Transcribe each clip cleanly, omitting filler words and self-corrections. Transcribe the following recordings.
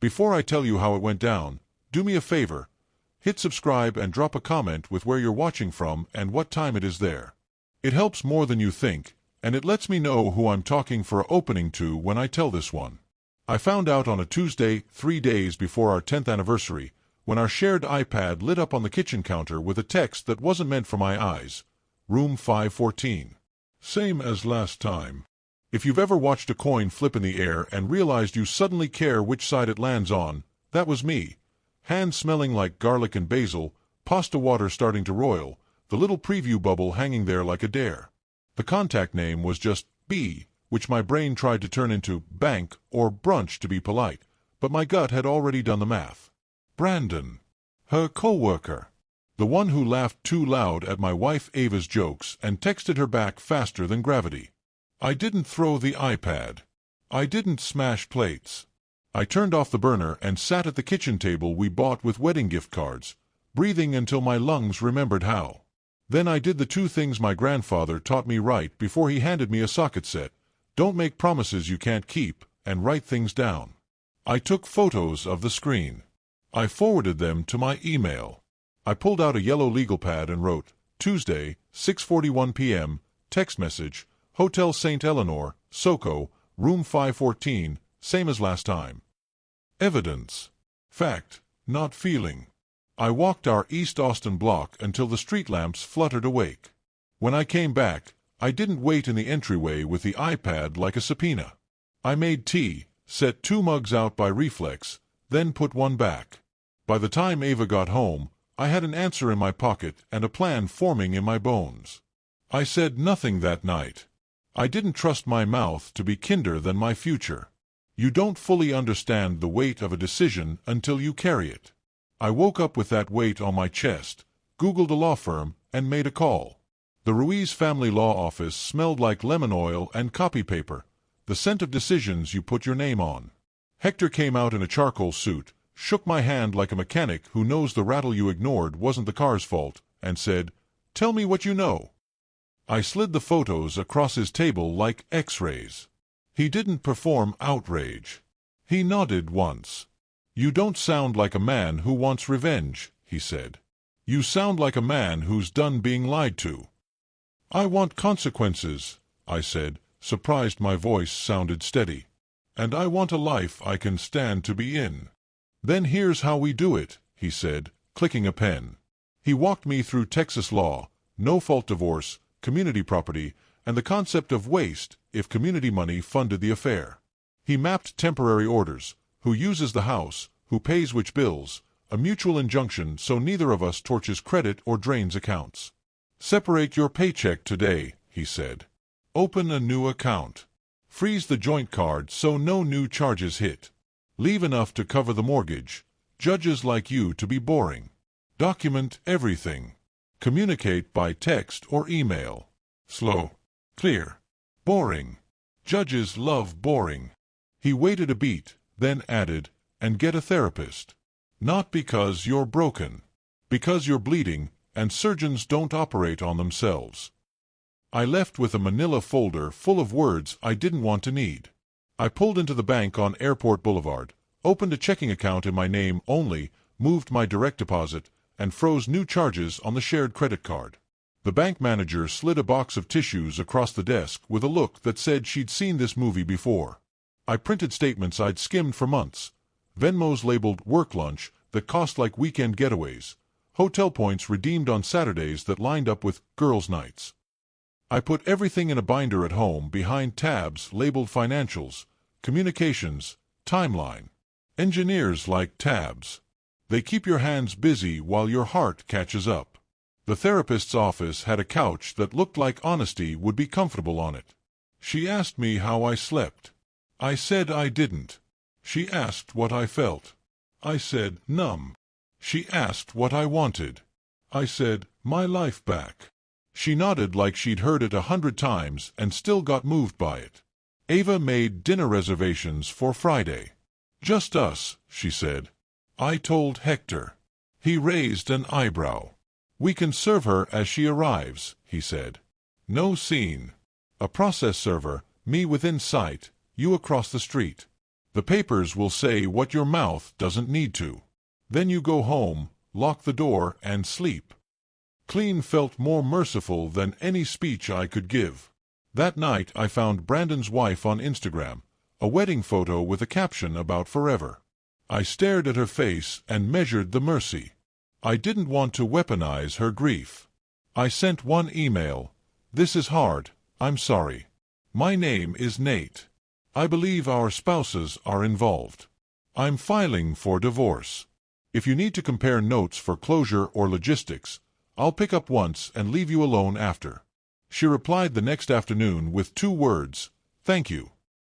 Before I tell you how it went down, do me a favor. Hit subscribe and drop a comment with where you're watching from and what time it is there. It helps more than you think, and it lets me know who I'm talking for an opening to when I tell this one. I found out on a Tuesday, 3 days before our 10th anniversary, when our shared iPad lit up on the kitchen counter with a text that wasn't meant for my eyes. Room 514. Same as last time. If you've ever watched a coin flip in the air and realized you suddenly care which side it lands on, that was me. Hands smelling like garlic and basil, pasta water starting to roil, the little preview bubble hanging there like a dare. The contact name was just B, which my brain tried to turn into bank or brunch to be polite, but my gut had already done the math. Brandon. Her co-worker. The one who laughed too loud at my wife Ava's jokes and texted her back faster than gravity. I didn't throw the iPad. I didn't smash plates. I turned off the burner and sat at the kitchen table we bought with wedding gift cards, breathing until my lungs remembered how. Then I did the 2 things my grandfather taught me right before he handed me a socket set. Don't make promises you can't keep, and write things down. I took photos of the screen. I forwarded them to my email. I pulled out a yellow legal pad and wrote, Tuesday, 6:41 p.m., text message, Hotel St. Eleanor, SoCo, room 514, same as last time. Evidence. Fact, not feeling. I walked our East Austin block until the street lamps fluttered awake. When I came back, I didn't wait in the entryway with the iPad like a subpoena. I made tea, set 2 mugs out by reflex, then put one back. By the time Ava got home, I had an answer in my pocket and a plan forming in my bones. I said nothing that night. I didn't trust my mouth to be kinder than my future. You don't fully understand the weight of a decision until you carry it. I woke up with that weight on my chest, Googled a law firm, and made a call. The Ruiz family law office smelled like lemon oil and copy paper, the scent of decisions you put your name on. Hector came out in a charcoal suit, shook my hand like a mechanic who knows the rattle you ignored wasn't the car's fault, and said, "Tell me what you know." I slid the photos across his table like X-rays. He didn't perform outrage. He nodded once. "You don't sound like a man who wants revenge," he said. "You sound like a man who's done being lied to." "I want consequences," I said, surprised my voice sounded steady. "And I want a life I can stand to be in." "Then here's how we do it," he said, clicking a pen. He walked me through Texas law, no-fault divorce, community property, and the concept of waste if community money funded the affair. He mapped temporary orders, who uses the house, who pays which bills, a mutual injunction so neither of us torches credit or drains accounts. "Separate your paycheck today," he said. "Open a new account. Freeze the joint card so no new charges hit. Leave enough to cover the mortgage. Judges like you to be boring. Document everything. Communicate by text or email. Slow. Clear. Boring. Judges love boring." He waited a beat, then added, "And get a therapist. Not because you're broken. Because you're bleeding, and surgeons don't operate on themselves." I left with a manila folder full of words I didn't want to need. I pulled into the bank on Airport Boulevard, opened a checking account in my name only, moved my direct deposit, and froze new charges on the shared credit card. The bank manager slid a box of tissues across the desk with a look that said she'd seen this movie before. I printed statements I'd skimmed for months. Venmos labeled work lunch that cost like weekend getaways. Hotel points redeemed on Saturdays that lined up with girls' nights. I put everything in a binder at home behind tabs labeled financials, communications, timeline. Engineers like tabs. They keep your hands busy while your heart catches up. The therapist's office had a couch that looked like honesty would be comfortable on it. She asked me how I slept. I said I didn't. She asked what I felt. I said numb. She asked what I wanted. I said my life back. She nodded like she'd heard it 100 times and still got moved by it. Ava made dinner reservations for Friday. "Just us," she said. I told Hector. He raised an eyebrow. "We can serve her as she arrives," he said. "No scene. A process server, me within sight, you across the street. The papers will say what your mouth doesn't need to. Then you go home, lock the door, and sleep. Clean felt more merciful than any speech I could give. That night I found Brandon's wife on Instagram, a wedding photo with a caption about forever. I stared at her face and measured the mercy. I didn't want to weaponize her grief. I sent one email. This is hard. I'm sorry. My name is Nate. I believe our spouses are involved. I'm filing for divorce. If you need to compare notes for closure or logistics, I'll pick up once and leave you alone after. She replied the next afternoon with 2 words, thank you.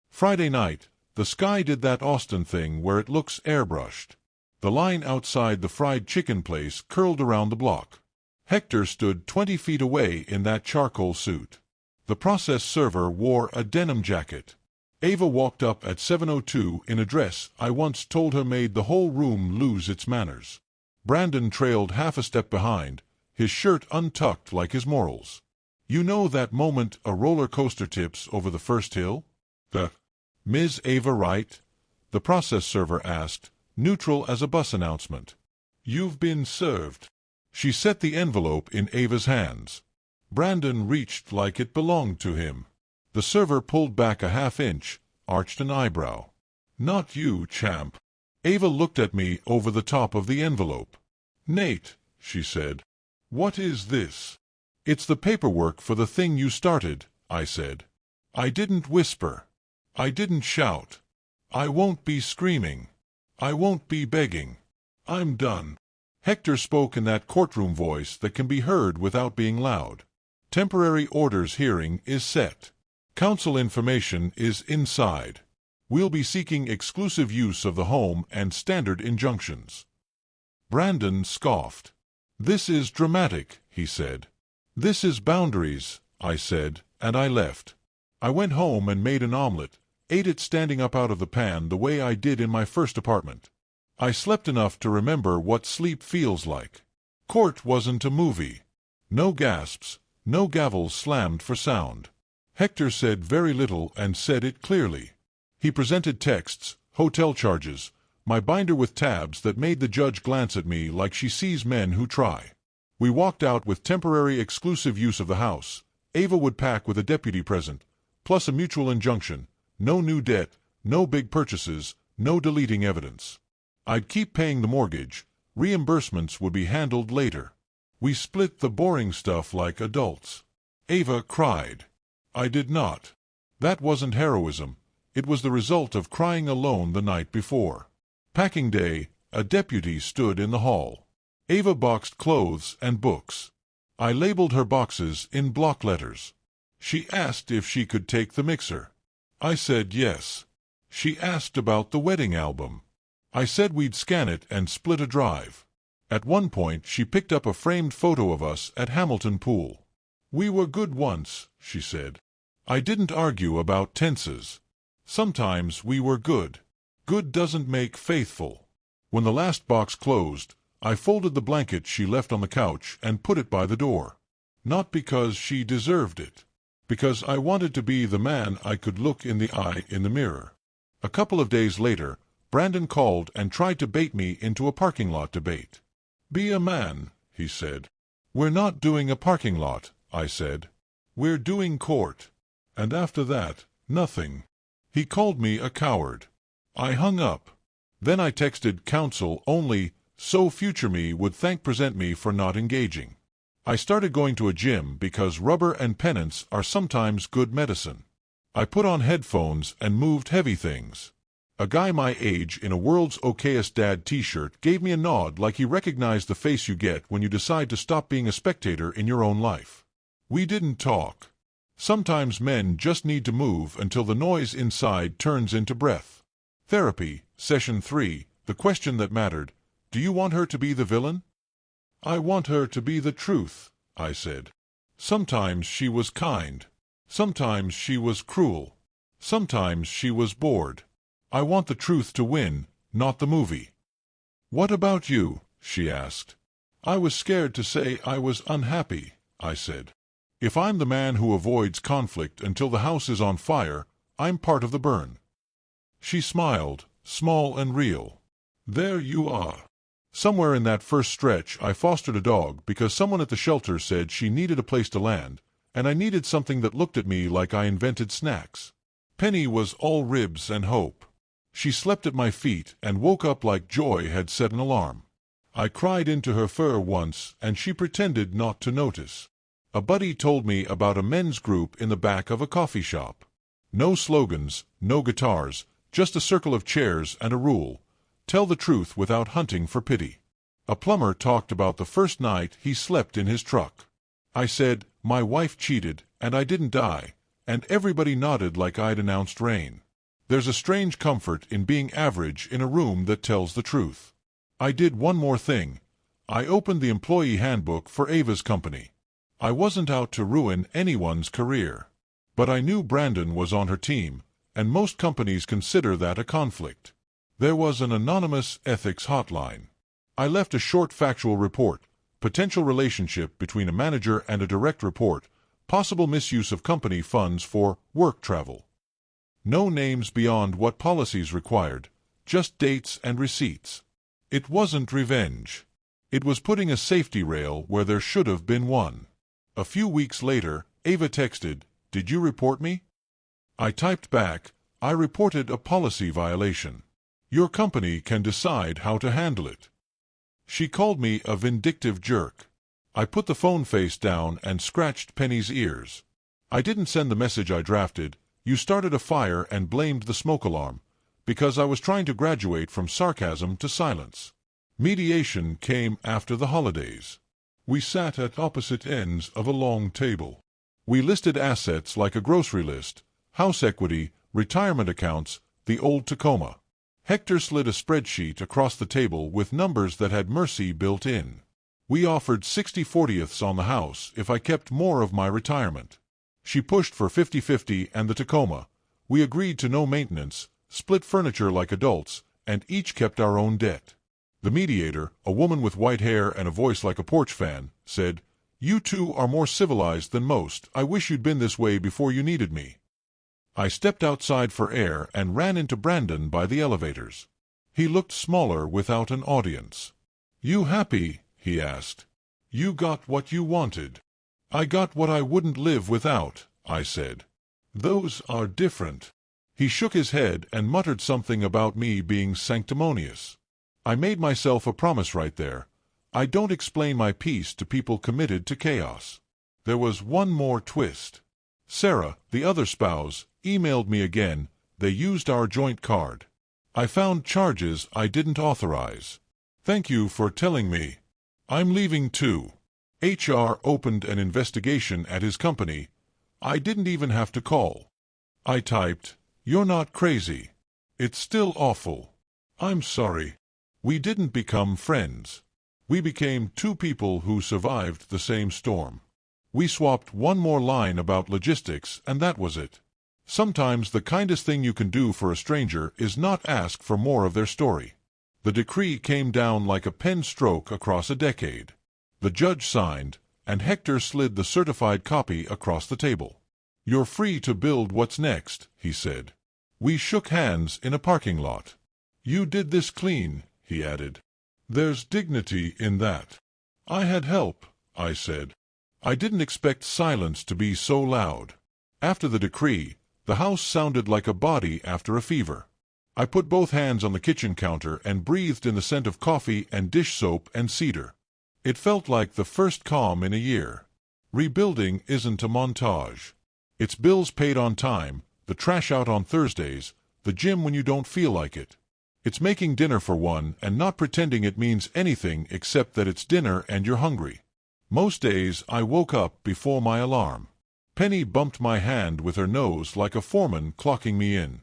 Friday night, the sky did that Austin thing where it looks airbrushed. The line outside the fried chicken place curled around the block. Hector stood 20 feet away in that charcoal suit. The process server wore a denim jacket. Ava walked up at 7:02 in a dress I once told her made the whole room lose its manners. Brandon trailed half a step behind, his shirt untucked like his morals. You know that moment a roller coaster tips over the first hill? Ms. Ava Wright? The process server asked, neutral as a bus announcement. You've been served. She set the envelope in Ava's hands. Brandon reached like it belonged to him. The server pulled back a half-inch, arched an eyebrow. Not you, champ. Ava looked at me over the top of the envelope. Nate, she said. What is this? It's the paperwork for the thing you started, I said. I didn't whisper. I didn't shout. I won't be screaming. I won't be begging. I'm done. Hector spoke in that courtroom voice that can be heard without being loud. Temporary orders hearing is set. Counsel information is inside. We'll be seeking exclusive use of the home and standard injunctions. Brandon scoffed. This is dramatic, he said. This is boundaries, I said, and I left. I went home and made an omelet, ate it standing up out of the pan the way I did in my first apartment. I slept enough to remember what sleep feels like. Court wasn't a movie. No gasps, no gavels slammed for sound. Hector said very little and said it clearly. He presented texts, hotel charges, my binder with tabs that made the judge glance at me like she sees men who try. We walked out with temporary exclusive use of the house. Ava would pack with a deputy present, plus a mutual injunction, no new debt, no big purchases, no deleting evidence. I'd keep paying the mortgage. Reimbursements would be handled later. We split the boring stuff like adults. Ava cried. I did not. That wasn't heroism. It was the result of crying alone the night before. Packing day, a deputy stood in the hall. Ava boxed clothes and books. I labeled her boxes in block letters. She asked if she could take the mixer. I said yes. She asked about the wedding album. I said we'd scan it and split a drive. At one point she picked up a framed photo of us at Hamilton Pool. We were good once, she said. I didn't argue about tenses. Sometimes we were good. Good doesn't make faithful. When the last box closed, I folded the blanket she left on the couch and put it by the door. Not because she deserved it. Because I wanted to be the man I could look in the eye in the mirror. A couple of days later, Brandon called and tried to bait me into a parking lot debate. Be a man, he said. We're not doing a parking lot, I said. We're doing court. And after that, nothing. He called me a coward. I hung up. Then I texted counsel only so future me would present me for not engaging. I started going to a gym because rubber and penance are sometimes good medicine. I put on headphones and moved heavy things. A guy my age in a World's Okayest Dad t-shirt gave me a nod like he recognized the face you get when you decide to stop being a spectator in your own life. We didn't talk. Sometimes men just need to move until the noise inside turns into breath. Therapy, Session 3, the question that mattered, do you want her to be the villain? I want her to be the truth, I said. Sometimes she was kind. Sometimes she was cruel. Sometimes she was bored. I want the truth to win, not the movie. What about you? She asked. I was scared to say I was unhappy, I said. If I'm the man who avoids conflict until the house is on fire, I'm part of the burn. She smiled, small and real. There you are. Somewhere in that first stretch I fostered a dog because someone at the shelter said she needed a place to land, and I needed something that looked at me like I invented snacks. Penny was all ribs and hope. She slept at my feet and woke up like joy had set an alarm. I cried into her fur once, and she pretended not to notice. A buddy told me about a men's group in the back of a coffee shop. No slogans, no guitars, just a circle of chairs and a rule: tell the truth without hunting for pity. A plumber talked about the first night he slept in his truck. I said, my wife cheated, and I didn't die, and everybody nodded like I'd announced rain. There's a strange comfort in being average in a room that tells the truth. I did one more thing. I opened the employee handbook for Ava's company. I wasn't out to ruin anyone's career. But I knew Brandon was on her team, and most companies consider that a conflict. There was an anonymous ethics hotline. I left a short factual report: potential relationship between a manager and a direct report, possible misuse of company funds for work travel. No names beyond what policies required, just dates and receipts. It wasn't revenge. It was putting a safety rail where there should have been one. A few weeks later, Ava texted, "Did you report me?" I typed back, "I reported a policy violation. Your company can decide how to handle it." She called me a vindictive jerk. I put the phone face down and scratched Penny's ears. I didn't send the message I drafted, "You started a fire and blamed the smoke alarm," because I was trying to graduate from sarcasm to silence. Mediation came after the holidays. We sat at opposite ends of a long table. We listed assets like a grocery list: house equity, retirement accounts, the old Tacoma. Hector slid a spreadsheet across the table with numbers that had mercy built in. We offered 60/40ths on the house if I kept more of my retirement. She pushed for 50-50 and the Tacoma. We agreed to no maintenance, split furniture like adults, and each kept our own debt. The mediator, a woman with white hair and a voice like a porch fan, said, "You two are more civilized than most. I wish you'd been this way before you needed me." I stepped outside for air and ran into Brandon by the elevators. He looked smaller without an audience. "You happy?" he asked. "You got what you wanted." "I got what I wouldn't live without," I said. "Those are different." He shook his head and muttered something about me being sanctimonious. I made myself a promise right there. I don't explain my piece to people committed to chaos. There was one more twist. Sarah, the other spouse, emailed me again. They used our joint card. I found charges I didn't authorize. "Thank you for telling me. I'm leaving too." HR opened an investigation at his company. I didn't even have to call. I typed, "You're not crazy. It's still awful. I'm sorry." We didn't become friends. We became two people who survived the same storm. We swapped one more line about logistics, and that was it. Sometimes the kindest thing you can do for a stranger is not ask for more of their story. The decree came down like a pen stroke across a decade. The judge signed, and Hector slid the certified copy across the table. "You're free to build what's next," he said. We shook hands in a parking lot. "You did this clean," he added. "There's dignity in that." "I had help," I said. I didn't expect silence to be so loud. After the decree, the house sounded like a body after a fever. I put both hands on the kitchen counter and breathed in the scent of coffee and dish soap and cedar. It felt like the first calm in a year. Rebuilding isn't a montage. It's bills paid on time, the trash out on Thursdays, the gym when you don't feel like it. It's making dinner for one and not pretending it means anything except that it's dinner and you're hungry. Most days I woke up before my alarm. Penny bumped my hand with her nose like a foreman clocking me in.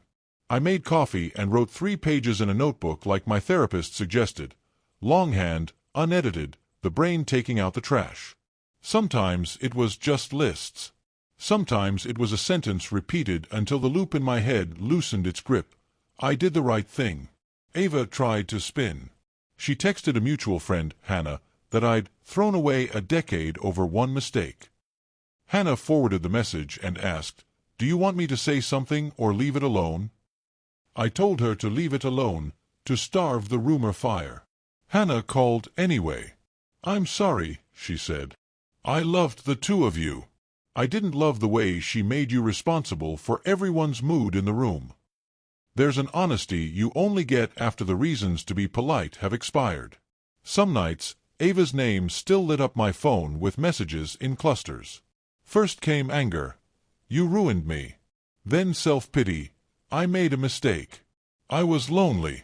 I made coffee and wrote 3 pages in a notebook like my therapist suggested. Longhand, unedited, the brain taking out the trash. Sometimes it was just lists. Sometimes it was a sentence repeated until the loop in my head loosened its grip. I did the right thing. Ava tried to spin. She texted a mutual friend, Hannah, that I'd thrown away a decade over one mistake. Hannah forwarded the message and asked, "Do you want me to say something or leave it alone?" I told her to leave it alone, to starve the rumor fire. Hannah called anyway. I'm sorry, she said. I loved the two of you. I didn't love the way she made you responsible for everyone's mood in the room. There's an honesty you only get after the reasons to be polite have expired. Some nights, Ava's name still lit up my phone with messages in clusters. First came anger. You ruined me. Then self-pity. I made a mistake. I was lonely.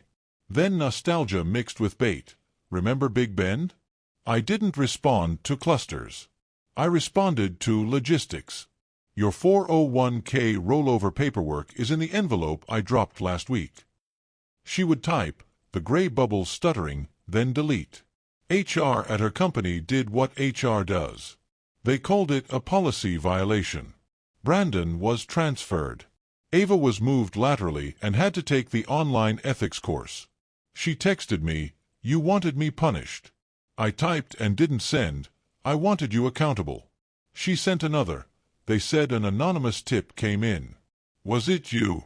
Then nostalgia mixed with bait. Remember Big Bend? I didn't respond to clusters. I responded to logistics. Your 401k rollover paperwork is in the envelope I dropped last week. She would type, the gray bubbles stuttering, then delete. HR at her company did what HR does. They called it a policy violation. Brandon was transferred. Ava was moved laterally and had to take the online ethics course. She texted me, you wanted me punished. I typed and didn't send, I wanted you accountable. She sent another. They said an anonymous tip came in. Was it you?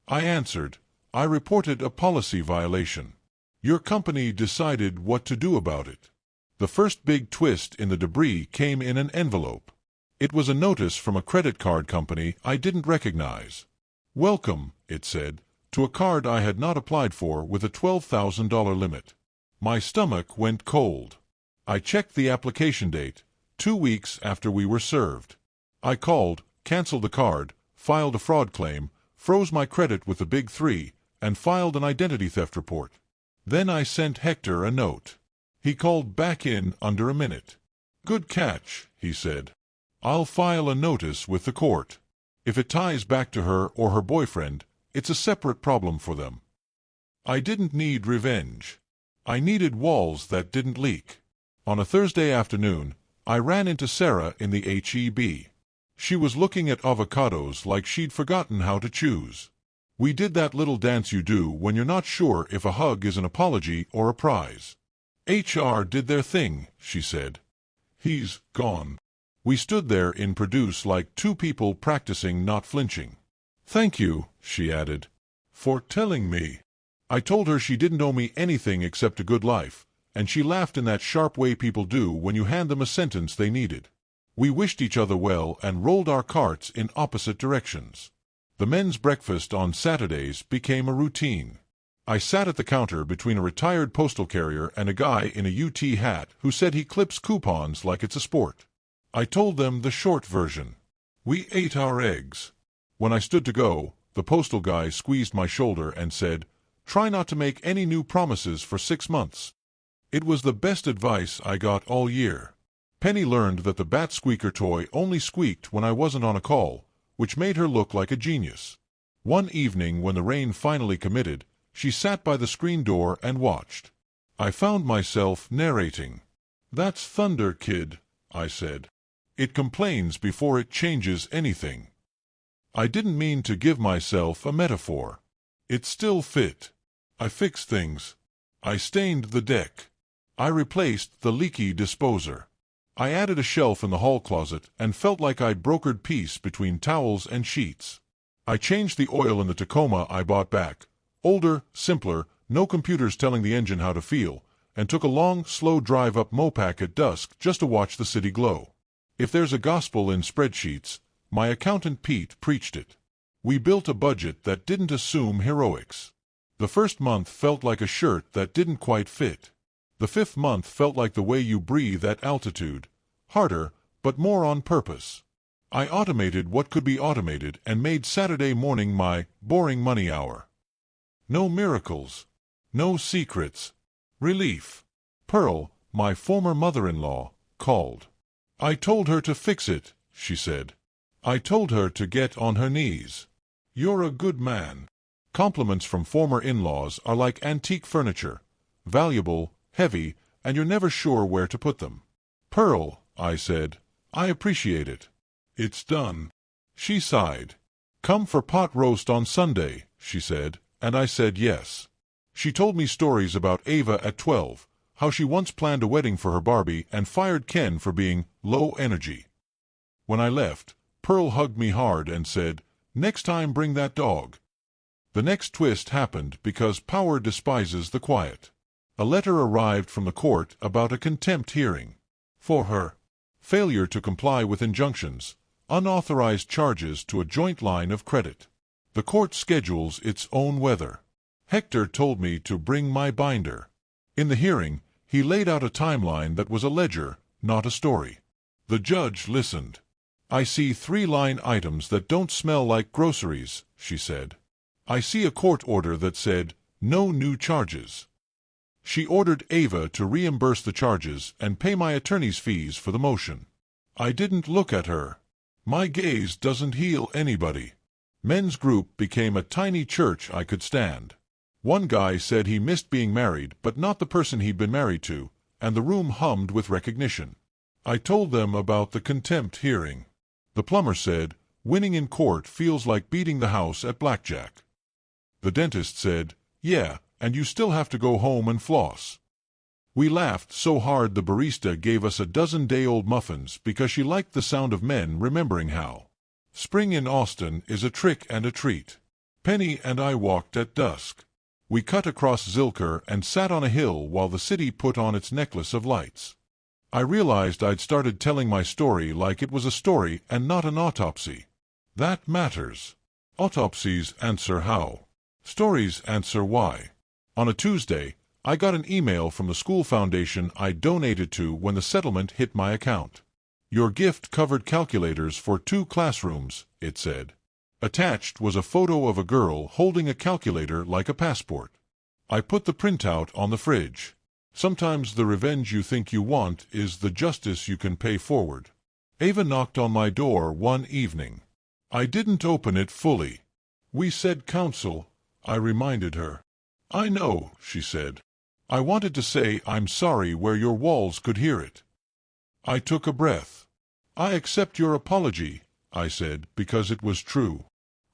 I answered, I reported a policy violation. Your company decided what to do about it. The first big twist in the debris came in an envelope. It was a notice from a credit card company I didn't recognize. Welcome, it said, to a card I had not applied for with a $12,000 limit. My stomach went cold. I checked the application date, 2 weeks after we were served. I called, canceled the card, filed a fraud claim, froze my credit with the big three, and filed an identity theft report. Then I sent Hector a note. He called back in under a minute. Good catch, he said. I'll file a notice with the court. If it ties back to her or her boyfriend, it's a separate problem for them. I didn't need revenge. I needed walls that didn't leak. On a Thursday afternoon, I ran into Sarah in the H-E-B. She was looking at avocados like she'd forgotten how to choose. We did that little dance you do when you're not sure if a hug is an apology or a prize. HR did their thing, she said. He's gone. We stood there in produce like two people practicing not flinching. Thank you, she added, for telling me. I told her she didn't owe me anything except a good life, and she laughed in that sharp way people do when you hand them a sentence they needed. We wished each other well and rolled our carts in opposite directions. The men's breakfast on Saturdays became a routine. I sat at the counter between a retired postal carrier and a guy in a UT hat who said he clips coupons like it's a sport. I told them the short version. We ate our eggs. When I stood to go, the postal guy squeezed my shoulder and said, try not to make any new promises for 6 months. It was the best advice I got all year. Penny learned that the bat squeaker toy only squeaked when I wasn't on a call, which made her look like a genius. One evening when the rain finally committed, she sat by the screen door and watched. I found myself narrating. That's thunder, kid, I said. It complains before it changes anything. I didn't mean to give myself a metaphor. It still fit. I fixed things. I stained the deck. I replaced the leaky disposer. I added a shelf in the hall closet and felt like I'd brokered peace between towels and sheets. I changed the oil in the Tacoma I bought back, older, simpler, no computers telling the engine how to feel, and took a long, slow drive up Mopac at dusk just to watch the city glow. If there's a gospel in spreadsheets, my accountant Pete preached it. We built a budget that didn't assume heroics. The first month felt like a shirt that didn't quite fit. The 5th month felt like the way you breathe at altitude, harder, but more on purpose. I automated what could be automated and made Saturday morning my boring money hour. No miracles. No secrets. Relief. Pearl, my former mother-in-law, called. I told her to fix it, she said. I told her to get on her knees. You're a good man. Compliments from former in-laws are like antique furniture, valuable, heavy, and you're never sure where to put them. Pearl, I said, I appreciate it. It's done. She sighed. Come for pot roast on Sunday, she said, and I said yes. She told me stories about Ava at 12, how she once planned a wedding for her Barbie and fired Ken for being low energy. When I left, Pearl hugged me hard and said, next time bring that dog. The next twist happened because power despises the quiet. A letter arrived from the court about a contempt hearing. For her failure to comply with injunctions, unauthorized charges to a joint line of credit. The court schedules its own weather. Hector told me to bring my binder. In the hearing, he laid out a timeline that was a ledger, not a story. The judge listened. "I see 3 line items that don't smell like groceries," she said. "I see a court order that said, 'No new charges.'" She ordered Ava to reimburse the charges and pay my attorney's fees for the motion. I didn't look at her. My gaze doesn't heal anybody. Men's group became a tiny church I could stand. One guy said he missed being married, but not the person he'd been married to, and the room hummed with recognition. I told them about the contempt hearing. The plumber said, "Winning in court feels like beating the house at blackjack." The dentist said, "Yeah, and you still have to go home and floss." We laughed so hard the barista gave us a dozen-day-old muffins because she liked the sound of men remembering how. Spring in Austin is a trick and a treat. Penny and I walked at dusk. We cut across Zilker and sat on a hill while the city put on its necklace of lights. I realized I'd started telling my story like it was a story and not an autopsy. That matters. Autopsies answer how. Stories answer why. On a Tuesday, I got an email from the school foundation I donated to when the settlement hit my account. "Your gift covered calculators for 2 classrooms," it said. Attached was a photo of a girl holding a calculator like a passport. I put the printout on the fridge. Sometimes the revenge you think you want is the justice you can pay forward. Ava knocked on my door one evening. I didn't open it fully. "We said counsel," I reminded her. "I know," she said. "I wanted to say I'm sorry where your walls could hear it." I took a breath. "I accept your apology," I said, because it was true.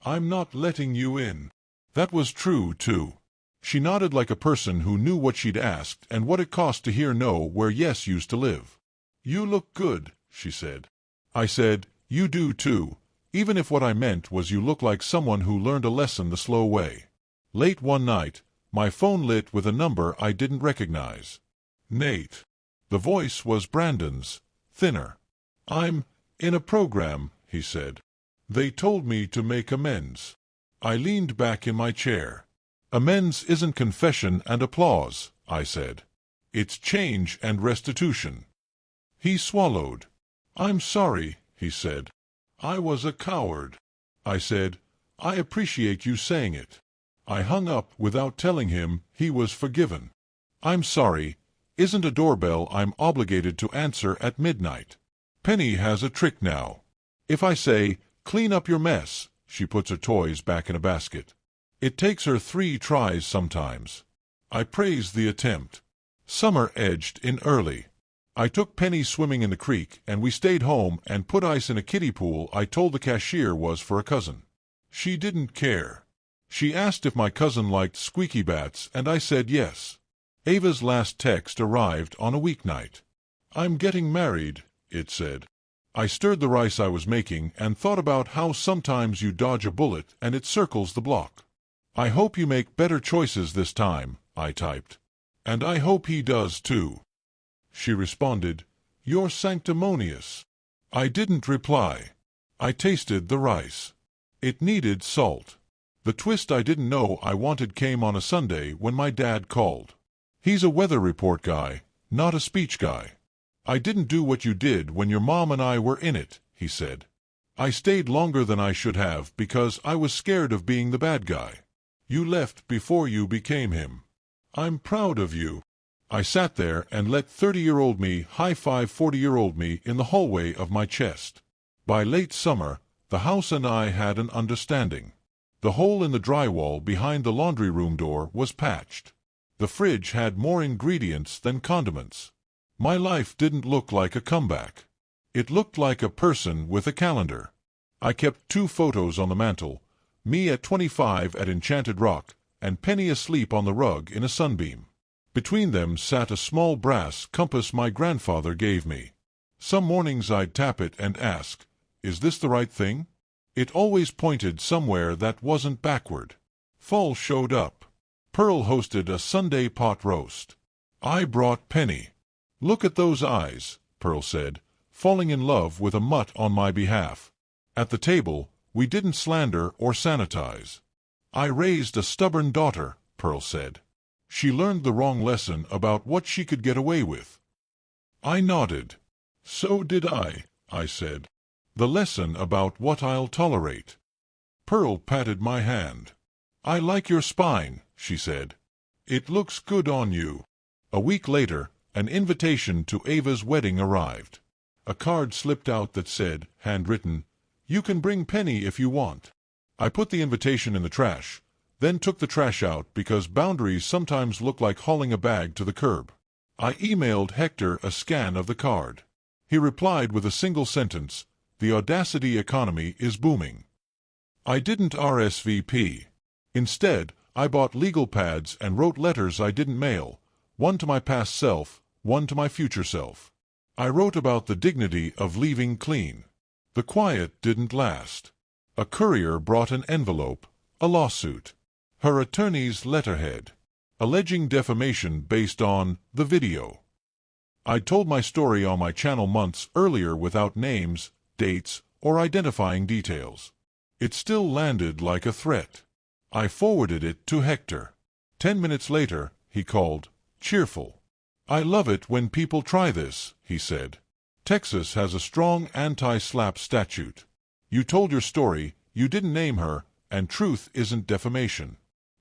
"I'm not letting you in." That was true, too. She nodded like a person who knew what she'd asked and what it cost to hear no where yes used to live. "You look good," she said. I said, "You do too, even if what I meant was you look like someone who learned a lesson the slow way." Late one night, my phone lit with a number I didn't recognize. "Nate." The voice was Brandon's, thinner. "I'm in a program," he said. "They told me to make amends." I leaned back in my chair. "Amends isn't confession and applause," I said. "It's change and restitution." He swallowed. "I'm sorry," he said. "I was a coward." I said, "I appreciate you saying it." I hung up without telling him he was forgiven. "I'm sorry" isn't a doorbell I'm obligated to answer at midnight. Penny has a trick now. If I say, "Clean up your mess," she puts her toys back in a basket. It takes her 3 tries sometimes. I praise the attempt. Summer edged in early. I took Penny swimming in the creek, and we stayed home and put ice in a kiddie pool I told the cashier was for a cousin. She didn't care. She asked if my cousin liked squeaky bats, and I said yes. Ava's last text arrived on a weeknight. "I'm getting married," it said. I stirred the rice I was making and thought about how sometimes you dodge a bullet and it circles the block. "I hope you make better choices this time," I typed. "And I hope he does too." She responded, "You're sanctimonious." I didn't reply. I tasted the rice. It needed salt. The twist I didn't know I wanted came on a Sunday when my dad called. He's a weather report guy, not a speech guy. "I didn't do what you did when your mom and I were in it," he said. "I stayed longer than I should have because I was scared of being the bad guy. You left before you became him. I'm proud of you." I sat there and let 30-year-old me high-five 40-year-old me in the hallway of my chest. By late summer, the house and I had an understanding. The hole in the drywall behind the laundry room door was patched. The fridge had more ingredients than condiments. My life didn't look like a comeback. It looked like a person with a calendar. I kept 2 photos on the mantel, me at 25 at Enchanted Rock, and Penny asleep on the rug in a sunbeam. Between them sat a small brass compass my grandfather gave me. Some mornings I'd tap it and ask, "Is this the right thing?" It always pointed somewhere that wasn't backward. Fall showed up. Pearl hosted a Sunday pot roast. I brought Penny. "Look at those eyes," Pearl said, falling in love with a mutt on my behalf. At the table, we didn't slander or sanitize. "I raised a stubborn daughter," Pearl said. "She learned the wrong lesson about what she could get away with." I nodded. "So did I said. "The lesson about what I'll tolerate." Pearl patted my hand. "I like your spine," she said. "It looks good on you." A week later, an invitation to Ava's wedding arrived. A card slipped out that said, handwritten, "You can bring Penny if you want." I put the invitation in the trash, then took the trash out because boundaries sometimes look like hauling a bag to the curb. I emailed Hector a scan of the card. He replied with a single sentence, "The Audacity economy is booming." I didn't RSVP. Instead, I bought legal pads and wrote letters I didn't mail, one to my past self, one to my future self. I wrote about the dignity of leaving clean. The quiet didn't last. A courier brought an envelope, a lawsuit. Her attorney's letterhead, alleging defamation based on the video. I'd told my story on my channel months earlier without names, dates, or identifying details. It still landed like a threat. I forwarded it to Hector. 10 minutes later, he called, cheerful. "I love it when people try this," he said. "Texas has a strong anti-slap statute. You told your story, you didn't name her, and truth isn't defamation.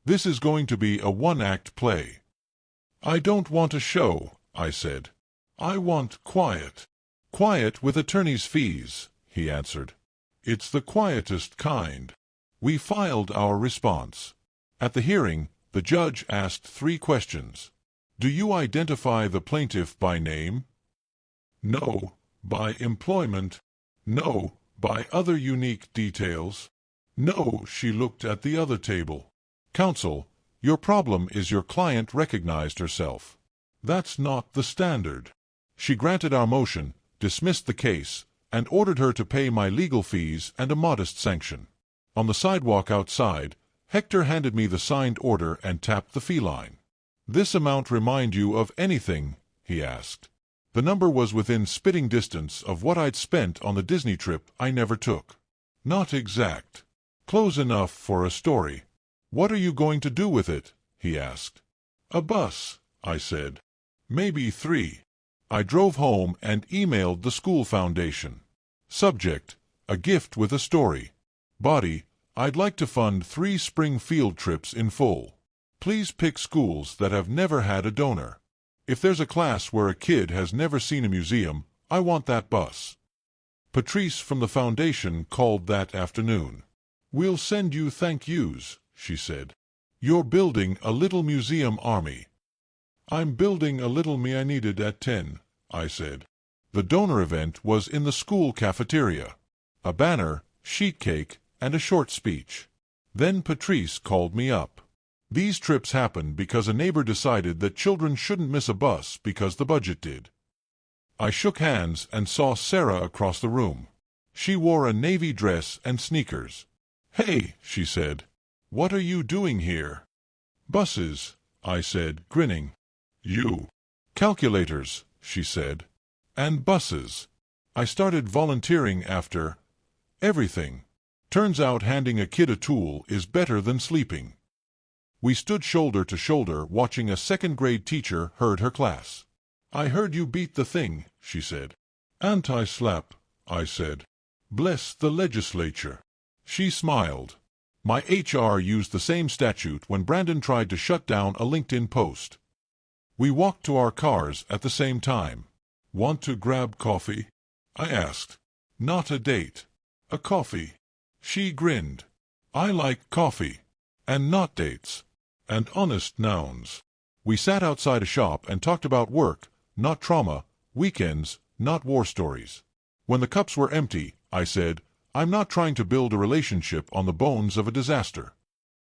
This is going to be a one-act play." "I don't want a show," I said. "I want quiet." "Quiet with attorney's fees," he answered. "It's the quietest kind." We filed our response. At the hearing, the judge asked 3 questions. "Do you identify the plaintiff by name?" "No." "By employment?" "No." "By other unique details?" "No." She looked at the other table. "Counsel, your problem is your client recognized herself. That's not the standard." She granted our motion, dismissed the case, and ordered her to pay my legal fees and a modest sanction. On the sidewalk outside, Hector handed me the signed order and tapped the fee line. "This amount remind you of anything?" he asked. The number was within spitting distance of what I'd spent on the Disney trip I never took. "Not exact. Close enough for a story." "What are you going to do with it?" he asked. "A bus," I said. "Maybe 3. I drove home and emailed the school foundation. Subject, a gift with a story. Body, I'd like to fund 3 spring field trips in full. Please pick schools that have never had a donor. If there's a class where a kid has never seen a museum, I want that bus." Patrice from the foundation called that afternoon. "We'll send you thank yous," she said. "You're building a little museum army." "I'm building a little me I needed at 10, I said. The donor event was in the school cafeteria. A banner, sheet cake, and a short speech. Then Patrice called me up. These trips happened because a neighbor decided that children shouldn't miss a bus because the budget did. I shook hands and saw Sarah across the room. She wore a navy dress and sneakers. "Hey," she said. "What are you doing here?" "Buses," I said, grinning. "You." "Calculators," she said. "And buses." I started volunteering after everything. Turns out handing a kid a tool is better than sleeping. We stood shoulder to shoulder watching a second-grade teacher herd her class. "I heard you beat the thing," she said. "Anti-slap," I said. "Bless the legislature." She smiled. My HR used the same statute when Brandon tried to shut down a LinkedIn post. We walked to our cars at the same time. "Want to grab coffee?" I asked. "Not a date. A coffee." She grinned. "I like coffee. And not dates. And honest nouns." We sat outside a shop and talked about work, not trauma, weekends, not war stories. When the cups were empty, I said, "I'm not trying to build a relationship on the bones of a disaster."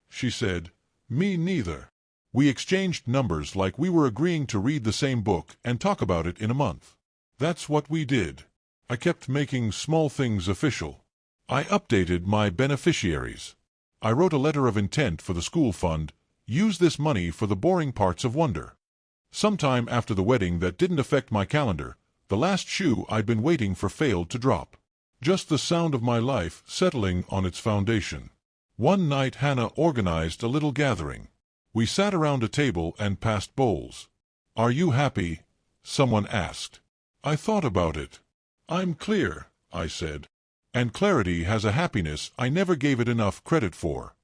She said, "Me neither." We exchanged numbers like we were agreeing to read the same book and talk about it in a month. That's what we did. I kept making small things official. I updated my beneficiaries. I wrote a letter of intent for the school fund. Use this money for the boring parts of wonder. Sometime after the wedding that didn't affect my calendar, the last shoe I'd been waiting for failed to drop. Just the sound of my life settling on its foundation. One night Hannah organized a little gathering. We sat around a table and passed bowls. "Are you happy?" someone asked. I thought about it. "I'm clear," I said. And clarity has a happiness I never gave it enough credit for.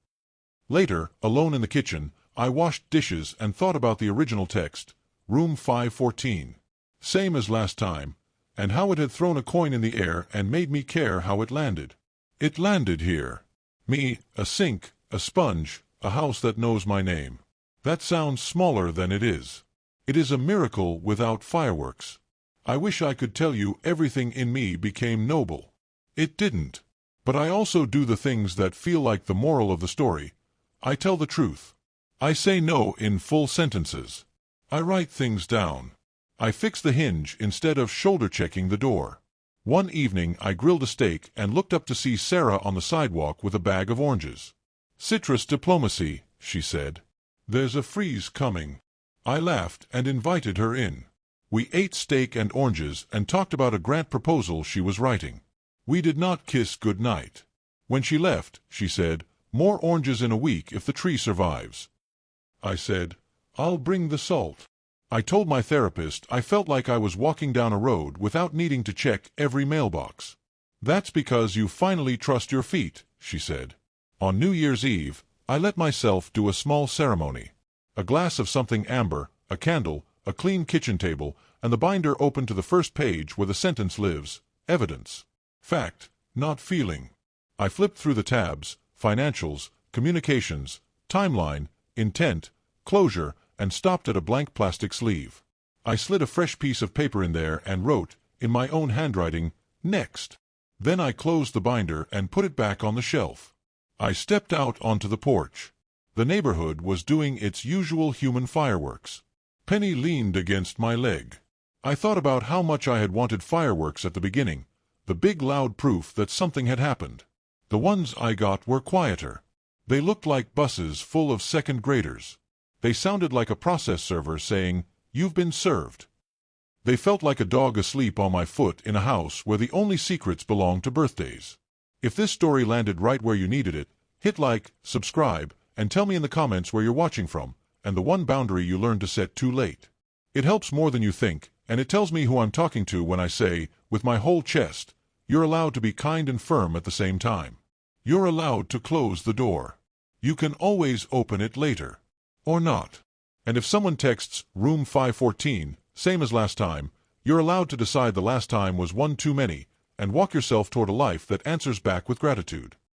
Later, alone in the kitchen, I washed dishes and thought about the original text, room 514. Same as last time, and how it had thrown a coin in the air and made me care how it landed. It landed here. Me, a sink, a sponge, a house that knows my name. That sounds smaller than it is. It is a miracle without fireworks. I wish I could tell you everything in me became noble. It didn't. But I also do the things that feel like the moral of the story. I tell the truth. I say no in full sentences. I write things down. I fix the hinge instead of shoulder-checking the door. One evening I grilled a steak and looked up to see Sarah on the sidewalk with a bag of oranges. "Citrus diplomacy," she said. "There's a freeze coming." I laughed and invited her in. We ate steak and oranges and talked about a grant proposal she was writing. We did not kiss goodnight. When she left, she said, "More oranges in a week if the tree survives." I said, "I'll bring the salt." I told my therapist I felt like I was walking down a road without needing to check every mailbox. "That's because you finally trust your feet," she said. On New Year's Eve, I let myself do a small ceremony. A glass of something amber, a candle, a clean kitchen table, and the binder open to the first page where the sentence lives, evidence. Fact, not feeling. I flipped through the tabs, financials, communications, timeline, intent, closure, and stopped at a blank plastic sleeve. I slid a fresh piece of paper in there and wrote, in my own handwriting, "Next." Then I closed the binder and put it back on the shelf. I stepped out onto the porch. The neighborhood was doing its usual human fireworks. Penny leaned against my leg. I thought about how much I had wanted fireworks at the beginning, the big loud proof that something had happened. The ones I got were quieter. They looked like buses full of second graders. They sounded like a process server saying, "You've been served." They felt like a dog asleep on my foot in a house where the only secrets belong to birthdays. If this story landed right where you needed it, hit like, subscribe, and tell me in the comments where you're watching from, and the one boundary you learned to set too late. It helps more than you think, and it tells me who I'm talking to when I say, with my whole chest, you're allowed to be kind and firm at the same time. You're allowed to close the door. You can always open it later. Or not. And if someone texts room 514, same as last time, you're allowed to decide the last time was one too many, and walk yourself toward a life that answers back with gratitude.